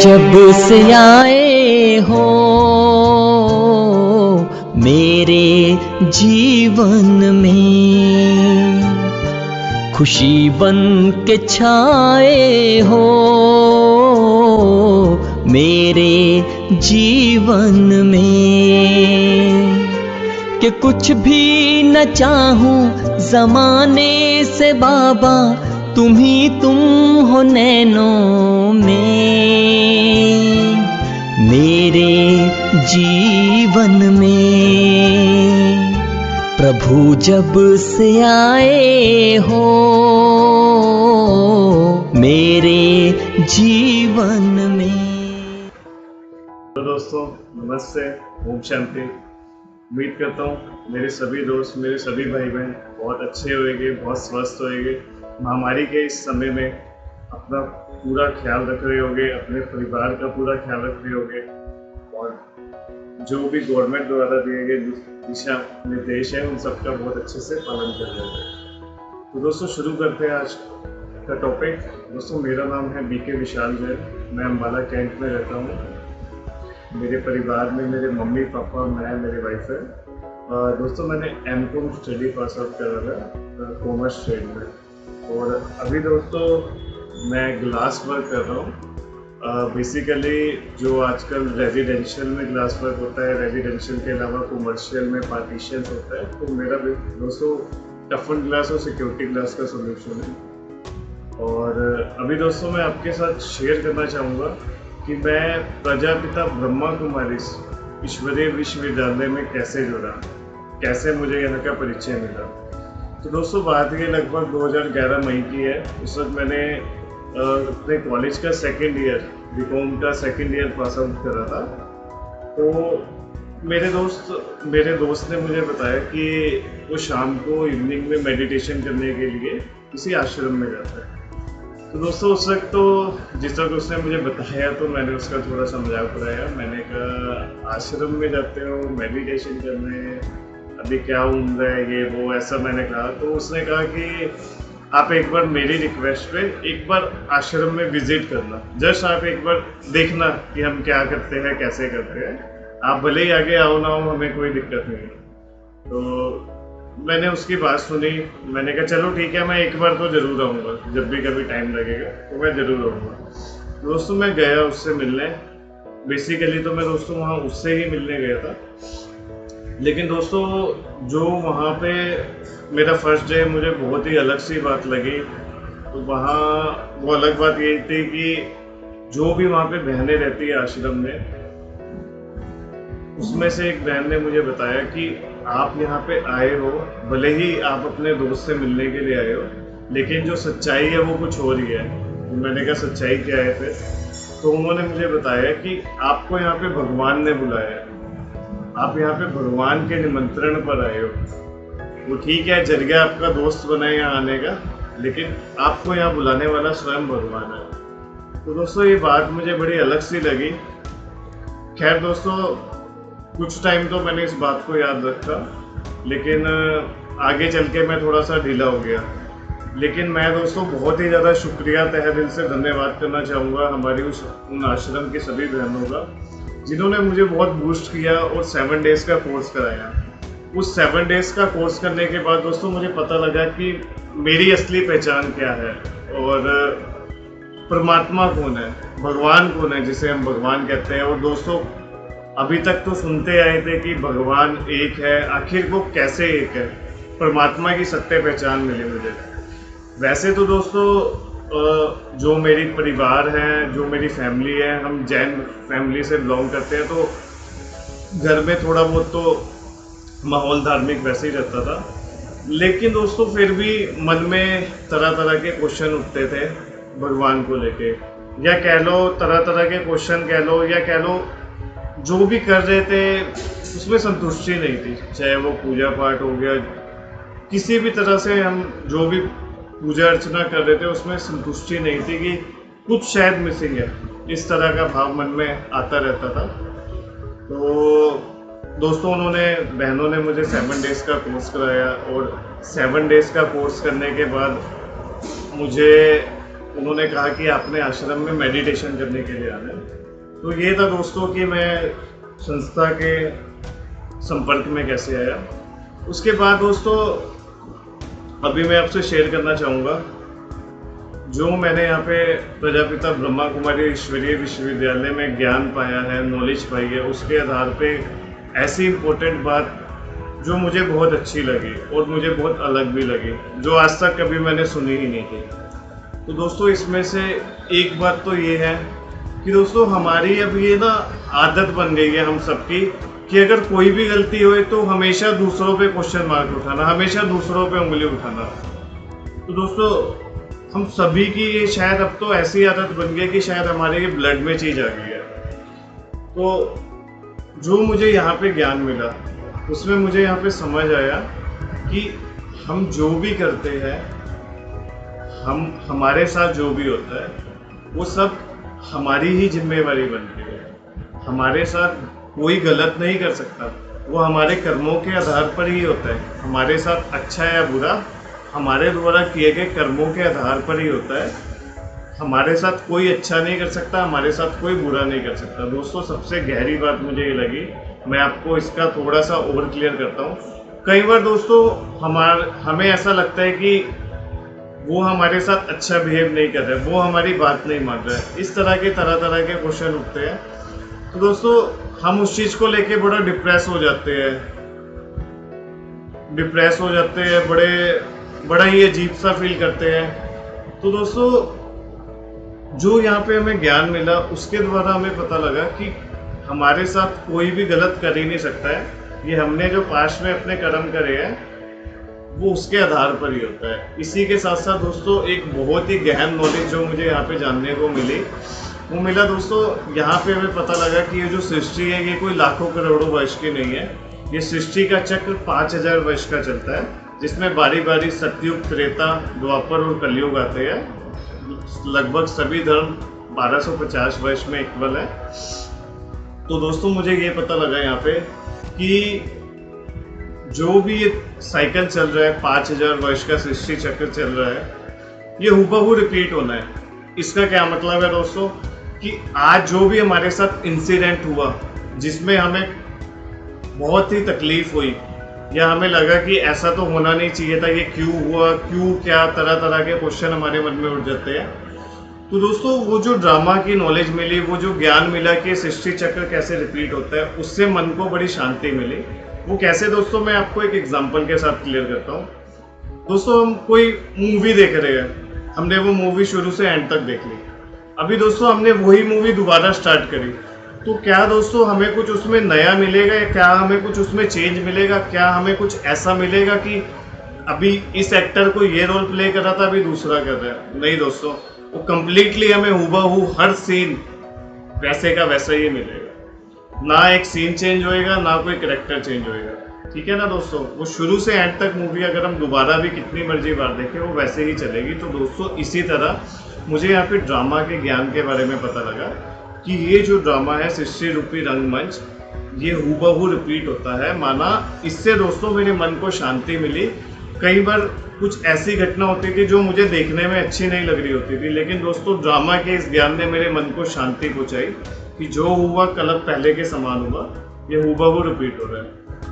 जब से आए हो मेरे जीवन में, खुशी बन के छाए हो मेरे जीवन में, कि कुछ भी न चाहूं ज़माने से बाबा, तुम ही तुम हो नैनों में मेरे जीवन में। प्रभु जब से आए हो मेरे जीवन में। तो दोस्तों नमस्ते, ओम शांति। उम्मीद करता हूँ मेरे सभी दोस्त, मेरे सभी भाई बहन बहुत अच्छे होंगे, बहुत स्वस्थ होंगे। महामारी के इस समय में अपना पूरा ख्याल रख रहे होंगे, अपने परिवार का पूरा ख्याल रख रहे होंगे और जो भी गवर्नमेंट द्वारा दिए गए दिशा निर्देश है उन सबका बहुत अच्छे से पालन कर रहे हैं। तो दोस्तों शुरू करते हैं आज का टॉपिक। दोस्तों मेरा नाम है बीके विशाल जैन, मैं अम्बाला कैंट में रहता हूँ। मेरे परिवार में मेरे मम्मी पापा, मैं, मेरी वाइफ है। दोस्तों मैंने एमकॉम स्टडी पास आउट करा था कॉमर्स स्ट्रीम में, और अभी दोस्तों मैं ग्लास वर्क कर रहा हूँ। बेसिकली जो आजकल रेजिडेंशियल में ग्लास वर्क होता है, रेजिडेंशियल के अलावा कॉमर्शियल में पार्टीशन होता है, तो मेरा दोस्तों टफन ग्लास और सिक्योरिटी ग्लास का सोल्यूशन है। और अभी दोस्तों मैं आपके साथ शेयर करना चाहूँगा कि मैं प्रजापिता ब्रह्मा कुमारी ईश्वरीय विश्वविद्यालय में कैसे जुड़ा, कैसे मुझे यहाँ का परिचय मिला। तो दोस्तों बात ये लगभग 2011 मई की है। उस वक्त मैंने अपने कॉलेज का सेकेंड ईयर, बीकॉम का सेकेंड ईयर पास आउट करा था। तो मेरे दोस्त ने मुझे बताया कि वो शाम को इवनिंग में मेडिटेशन करने के लिए किसी आश्रम में जाता है। तो दोस्तों उस वक्त तो जिस वक्त उसने मुझे बताया तो मैंने उसका थोड़ा सा मजाक उड़ाया। मैंने कहा आश्रम में जाते हो मेडिटेशन करने, अभी क्या उम्र है ये वो, ऐसा मैंने कहा। तो उसने कहा कि आप एक बार मेरी रिक्वेस्ट पे एक बार आश्रम में विजिट करना, जस्ट आप एक बार देखना कि हम क्या करते हैं, कैसे करते हैं। आप भले ही आगे आओ ना हो, हमें कोई दिक्कत नहीं है। तो मैंने उसकी बात सुनी, मैंने कहा चलो ठीक है, मैं एक बार तो ज़रूर आऊँगा, जब भी कभी टाइम लगेगा तो मैं ज़रूर आऊँगा। दोस्तों मैं गया उससे मिलने। बेसिकली तो मैं दोस्तों वहाँ उससे ही मिलने गया था, लेकिन दोस्तों जो वहाँ पे मेरा फर्स्ट डे मुझे बहुत ही अलग सी बात लगी। तो वहाँ वो अलग बात यही थी कि जो भी वहाँ पे बहनें रहती है आश्रम में, उसमें से एक बहन ने मुझे बताया कि आप यहाँ पे आए हो, भले ही आप अपने दोस्त से मिलने के लिए आए हो, लेकिन जो सच्चाई है वो कुछ और ही है। मैंने कहा सच्चाई क्या है फिर? तो उन्होंने मुझे बताया कि आपको यहाँ पे भगवान ने बुलाया है, आप यहाँ पे भगवान के निमंत्रण पर आए हो। वो ठीक है जरिया आपका दोस्त बना है यहाँ आने का, लेकिन आपको यहाँ बुलाने वाला स्वयं भगवान है। तो दोस्तों ये बात मुझे बड़ी अलग सी लगी। खैर दोस्तों कुछ टाइम तो मैंने इस बात को याद रखा, लेकिन आगे चल के मैं थोड़ा सा ढीला हो गया। लेकिन मैं दोस्तों बहुत ही ज़्यादा शुक्रिया, तहे दिल से धन्यवाद करना चाहूँगा हमारी उन आश्रम की सभी बहनों का, जिन्होंने मुझे बहुत बूस्ट किया और 7 डेज़ का कोर्स कराया। उस 7 डेज़ का कोर्स करने के बाद दोस्तों मुझे पता लगा कि मेरी असली पहचान क्या है और परमात्मा कौन है, भगवान कौन है, जिसे हम भगवान कहते हैं। और दोस्तों अभी तक तो सुनते आए थे कि भगवान एक है, आखिर वो कैसे एक है, परमात्मा की सत्य पहचान मिली मुझे। वैसे तो दोस्तों जो मेरी परिवार है, जो मेरी फैमिली है, हम जैन फैमिली से बिलोंग करते हैं, तो घर में थोड़ा बहुत तो माहौल धार्मिक वैसे ही रहता था। लेकिन दोस्तों फिर भी मन में तरह तरह के क्वेश्चन उठते थे भगवान को लेके, या कह लो तरह तरह के क्वेश्चन कह लो, या कह लो जो भी कर रहे थे उसमें संतुष्टि नहीं थी। चाहे वो पूजा पाठ हो गया, किसी भी तरह से हम जो भी पूजा अर्चना कर रहे थे उसमें संतुष्टि नहीं थी, कि कुछ शायद मिसिंग है, इस तरह का भाव मन में आता रहता था। तो दोस्तों बहनों ने मुझे 7 डेज़ का कोर्स कराया, और 7 डेज़ का कोर्स करने के बाद मुझे उन्होंने कहा कि आपने आश्रम में मेडिटेशन करने के लिए आना है। तो ये था दोस्तों कि मैं संस्था के संपर्क में कैसे आया। उसके बाद दोस्तों अभी मैं आपसे शेयर करना चाहूँगा जो मैंने यहाँ पे प्रजापिता ब्रह्मा कुमारी ईश्वरीय विश्वविद्यालय में ज्ञान पाया है, नॉलेज पाई है, उसके आधार पे ऐसी इम्पोर्टेंट बात जो मुझे बहुत अच्छी लगी और मुझे बहुत अलग भी लगी, जो आज तक कभी मैंने सुनी ही नहीं थी। तो दोस्तों इसमें से एक बात तो ये है कि दोस्तों हमारी अब ये ना आदत बन गई है हम सबकी कि अगर कोई भी गलती हो तो हमेशा दूसरों पे क्वेश्चन मार्क उठाना, हमेशा दूसरों पे उंगली उठाना। तो दोस्तों हम सभी की ये शायद अब तो ऐसी आदत बन गई कि शायद हमारे ये ब्लड में चीज आ गई है। तो जो मुझे यहाँ पे ज्ञान मिला उसमें मुझे यहाँ पे समझ आया कि हम जो भी करते हैं, हमारे साथ जो भी होता है वो सब हमारी ही जिम्मेवारी बनती है। हमारे साथ कोई गलत नहीं कर सकता, वो हमारे कर्मों के आधार पर ही होता है। हमारे साथ अच्छा या बुरा हमारे द्वारा किए गए कर्मों के आधार पर ही होता है। हमारे साथ कोई अच्छा नहीं कर सकता, हमारे साथ कोई बुरा नहीं कर सकता। दोस्तों सबसे गहरी बात मुझे ये लगी, मैं आपको इसका थोड़ा सा और क्लियर करता हूँ। कई बार दोस्तों हमें ऐसा लगता है कि वो हमारे साथ अच्छा बिहेव नहीं कर रहा है, वो हमारी बात नहीं मान रहा है। इस तरह के क्वेश्चन उठते हैं। तो दोस्तों हम उस चीज़ को लेके बड़ा डिप्रेस हो जाते हैं, बड़ा ही अजीब सा फील करते हैं। तो दोस्तों जो यहाँ पे हमें ज्ञान मिला उसके द्वारा हमें पता लगा कि हमारे साथ कोई भी गलत कर ही नहीं सकता है। ये हमने जो पास्ट में अपने कर्म करे हैं वो उसके आधार पर ही होता है। इसी के साथ साथ दोस्तों एक बहुत ही गहन नॉलेज जो मुझे यहाँ पे जानने को मिला दोस्तों, यहाँ पे हमें पता लगा कि ये जो सृष्टि है ये कोई लाखों करोड़ों वर्ष की नहीं है। ये सृष्टि का चक्र 5000 वर्ष का चलता है, जिसमें बारी बारी सतयुग, त्रेता, द्वापर और कलयुग आते हैं। लगभग सभी धर्म 1250 वर्ष में इक्वल है। तो दोस्तों मुझे ये पता लगा यहाँ पे कि जो भी ये साइकिल चल रहा है, 5000 वर्ष का सृष्टि चक्र चल रहा है, ये हूबहू रिपीट होना है। इसका क्या मतलब है दोस्तों कि आज जो भी हमारे साथ इंसिडेंट हुआ जिसमें हमें बहुत ही तकलीफ हुई या हमें लगा कि ऐसा तो होना नहीं चाहिए था, ये क्यों हुआ, क्यों, क्या, तरह तरह के क्वेश्चन हमारे मन में उठ जाते हैं। तो दोस्तों वो जो ड्रामा की नॉलेज मिली, वो जो ज्ञान मिला कि सृष्टि चक्र कैसे रिपीट होता है, उससे मन को बड़ी शांति मिली। वो कैसे दोस्तों, मैं आपको एक एग्जांपल के साथ क्लियर करता हूँ। दोस्तों हम कोई मूवी देख रहे हैं, हमने वो मूवी शुरू से एंड तक देख ली। अभी दोस्तों हमने वही मूवी दोबारा स्टार्ट करी, तो क्या दोस्तों हमें कुछ उसमें नया मिलेगा या क्या हमें कुछ उसमें चेंज मिलेगा? क्या हमें कुछ ऐसा मिलेगा कि अभी इस एक्टर को ये रोल प्ले कर रहा था, अभी दूसरा कर रहा है? नहीं दोस्तों, वो कंप्लीटली हमें हूबहू हर सीन वैसे का वैसा ही मिलेगा। ना एक सीन चेंज होएगा, ना कोई कैरेक्टर चेंज होएगा। ठीक है ना दोस्तों, वो शुरू से एंड तक मूवी अगर हम दोबारा भी कितनी मर्जी बार देखें वो वैसे ही चलेगी। तो दोस्तों इसी तरह मुझे यहाँ पे ड्रामा के ज्ञान के बारे में पता लगा कि ये जो ड्रामा है सृष्टि रूपी रंगमंच, ये हूबहू रिपीट होता है। माना इससे दोस्तों मेरे मन को शांति मिली। कई बार कुछ ऐसी घटना होती थी जो मुझे देखने में अच्छी नहीं लग रही होती थी, लेकिन दोस्तों ड्रामा के इस ज्ञान ने मेरे मन को शांति पहुँचाई कि जो हुआ कल पहले के समान हुआ, ये हूबहू रिपीट हो रहा है।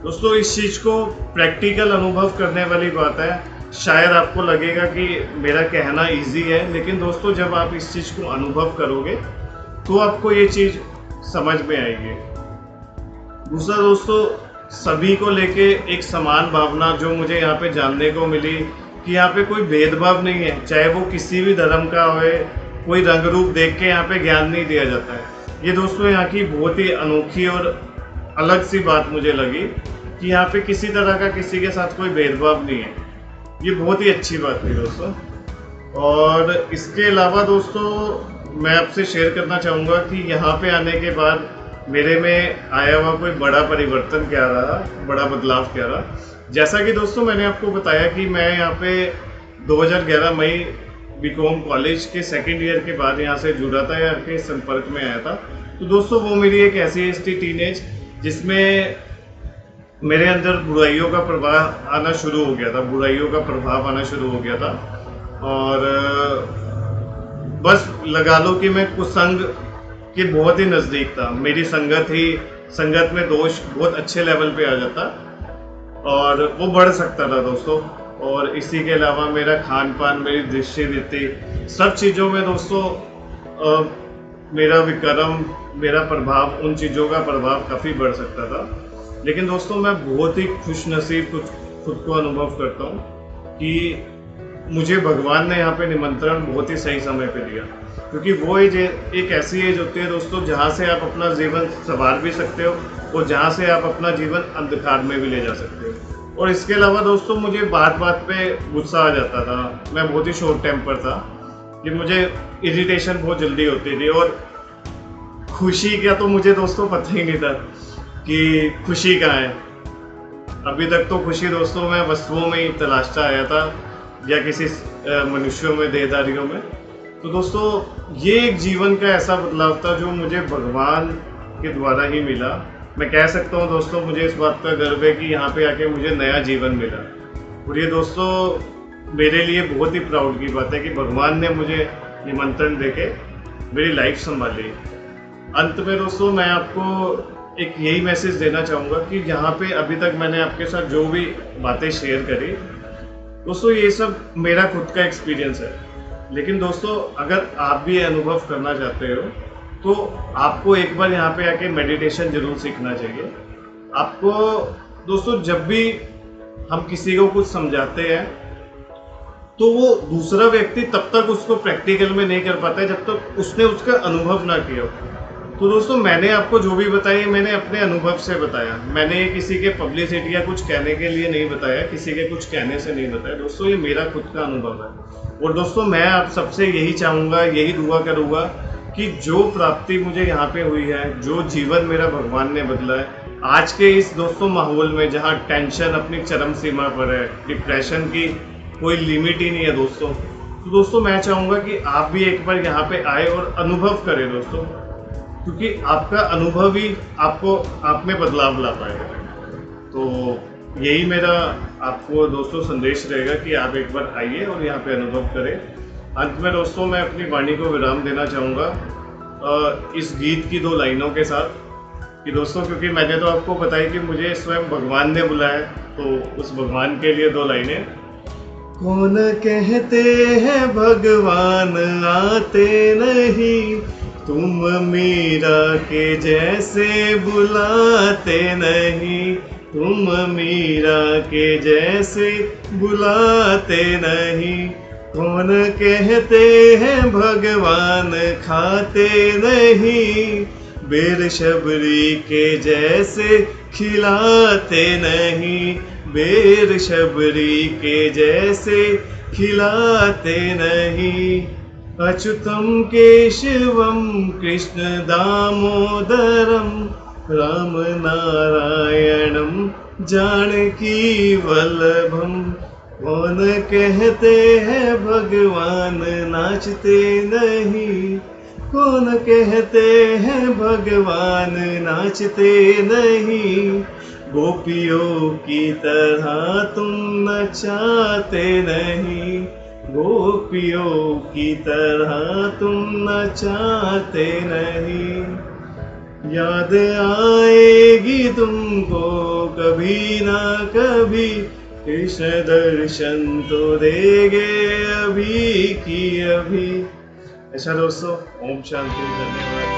दोस्तों इस चीज़ को प्रैक्टिकल अनुभव करने वाली बात है। शायद आपको लगेगा कि मेरा कहना इजी है, लेकिन दोस्तों जब आप इस चीज़ को अनुभव करोगे तो आपको ये चीज़ समझ में आएगी। दूसरा दोस्तों, सभी को लेके एक समान भावना जो मुझे यहाँ पे जानने को मिली कि यहाँ पे कोई भेदभाव नहीं है, चाहे वो किसी भी धर्म का हो, कोई रंग रूप देख के यहाँ पे ज्ञान नहीं दिया जाता है। ये दोस्तों यहाँ की बहुत ही अनोखी और अलग सी बात मुझे लगी कि यहाँ पे किसी तरह का किसी के साथ कोई भेदभाव नहीं है। ये बहुत ही अच्छी बात थी दोस्तों। और इसके अलावा दोस्तों मैं आपसे शेयर करना चाहूँगा कि यहाँ पे आने के बाद मेरे में आया हुआ कोई बड़ा परिवर्तन क्या रहा, बड़ा बदलाव क्या रहा। जैसा कि दोस्तों मैंने आपको बताया कि मैं यहाँ पे 2011 मई बीकॉम कॉलेज के सेकेंड ईयर के बाद यहाँ से जुड़ा था, यहाँ के संपर्क में आया था। तो दोस्तों वो मेरी एक ऐसी थी टीनेज जिसमें मेरे अंदर बुराइयों का प्रभाव आना शुरू हो गया था, और बस लगा लो कि मैं कुसंग के बहुत ही नज़दीक था। मेरी संगत में दोष बहुत अच्छे लेवल पे आ जाता और वो बढ़ सकता था दोस्तों। और इसी के अलावा मेरा खान पान, मेरी दृष्टि रीति, सब चीज़ों में दोस्तों मेरा विक्रम, मेरा प्रभाव, उन चीज़ों का प्रभाव काफ़ी बढ़ सकता था। लेकिन दोस्तों मैं बहुत ही खुश नसीब खुद को अनुभव करता हूँ कि मुझे भगवान ने यहाँ पे निमंत्रण बहुत ही सही समय पे दिया, क्योंकि वो एज एक ऐसी एज होती है दोस्तों जहाँ से आप अपना जीवन संवार भी सकते हो और जहाँ से आप अपना जीवन अंधकार में भी ले जा सकते हो। और इसके अलावा दोस्तों मुझे बात बात पे गुस्सा आ जाता था। मैं बहुत ही शॉर्ट टेम्पर था कि मुझे इरिटेशन बहुत जल्दी होती थी। और खुशी का तो मुझे दोस्तों पता ही नहीं था कि खुशी कहाँ है। अभी तक तो खुशी दोस्तों मैं वस्तुओं में ही तलाशता आया था या किसी मनुष्यों में, देहधारियों में। तो दोस्तों ये एक जीवन का ऐसा बदलाव था जो मुझे भगवान के द्वारा ही मिला। मैं कह सकता हूँ दोस्तों मुझे इस बात का गर्व है कि यहाँ पे आके मुझे नया जीवन मिला। और ये दोस्तों मेरे लिए बहुत ही प्राउड की बात है कि भगवान ने मुझे निमंत्रण देके मेरी लाइफ संभाली। अंत में दोस्तों मैं आपको एक यही मैसेज देना चाहूँगा कि जहाँ पे अभी तक मैंने आपके साथ जो भी बातें शेयर करी दोस्तों, ये सब मेरा खुद का एक्सपीरियंस है। लेकिन दोस्तों अगर आप भी अनुभव करना चाहते हो तो आपको एक बार यहाँ पे आके मेडिटेशन जरूर सीखना चाहिए। आपको दोस्तों जब भी हम किसी को कुछ समझाते हैं तो वो दूसरा व्यक्ति तब तक उसको प्रैक्टिकल में नहीं कर पाता है जब तक उसने उसका अनुभव ना किया हो। तो दोस्तों मैंने आपको जो भी बताया मैंने अपने अनुभव से बताया। मैंने किसी के पब्लिसिटी या कुछ कहने के लिए नहीं बताया, किसी के कुछ कहने से नहीं बताया दोस्तों, ये मेरा खुद का अनुभव है। और दोस्तों मैं आप सबसे यही चाहूँगा, यही दुआ करूँगा कि जो प्राप्ति मुझे यहाँ पे हुई है, जो जीवन मेरा भगवान ने बदला है आज के इस दोस्तों माहौल में जहाँ टेंशन अपनी चरम सीमा पर है, डिप्रेशन की कोई लिमिट ही नहीं है दोस्तों, तो दोस्तों मैं चाहूँगा कि आप भी एक बार यहाँ पे आए और अनुभव करें दोस्तों, क्योंकि आपका अनुभव ही आपको आप में बदलाव ला पाएगा। तो यही मेरा आपको दोस्तों संदेश रहेगा कि आप एक बार आइए और यहाँ पे अनुभव करें। अंत में दोस्तों मैं अपनी वाणी को विराम देना चाहूँगा इस गीत की 2 लाइनों के साथ कि दोस्तों, क्योंकि मैंने तो आपको बताया कि मुझे स्वयं भगवान ने बुलाया, तो उस भगवान के लिए 2 लाइनें। कौन कहते हैं भगवान आते नहीं, तुम मीरा के जैसे बुलाते नहीं, तुम मीरा के जैसे बुलाते नहीं। कौन कहते हैं भगवान खाते नहीं, बेर शबरी के जैसे खिलाते नहीं, बेर शबरी के जैसे खिलाते नहीं। अच्युतम केशवम कृष्ण दामोदरम राम नारायणम जानकी वल्लभम। कौन कहते हैं भगवान नाचते नहीं, कौन कहते हैं भगवान नाचते नहीं। गोपियों की तरह तुम नचाते नहीं, गोपियों की तरह तुम नचाते नहीं। याद आएगी तुमको कभी ना कभी, कृष्ण दर्शन तो देंगे अभी की अभी। ऐसा दोस्तों, ओम शांति, धन्यवाद।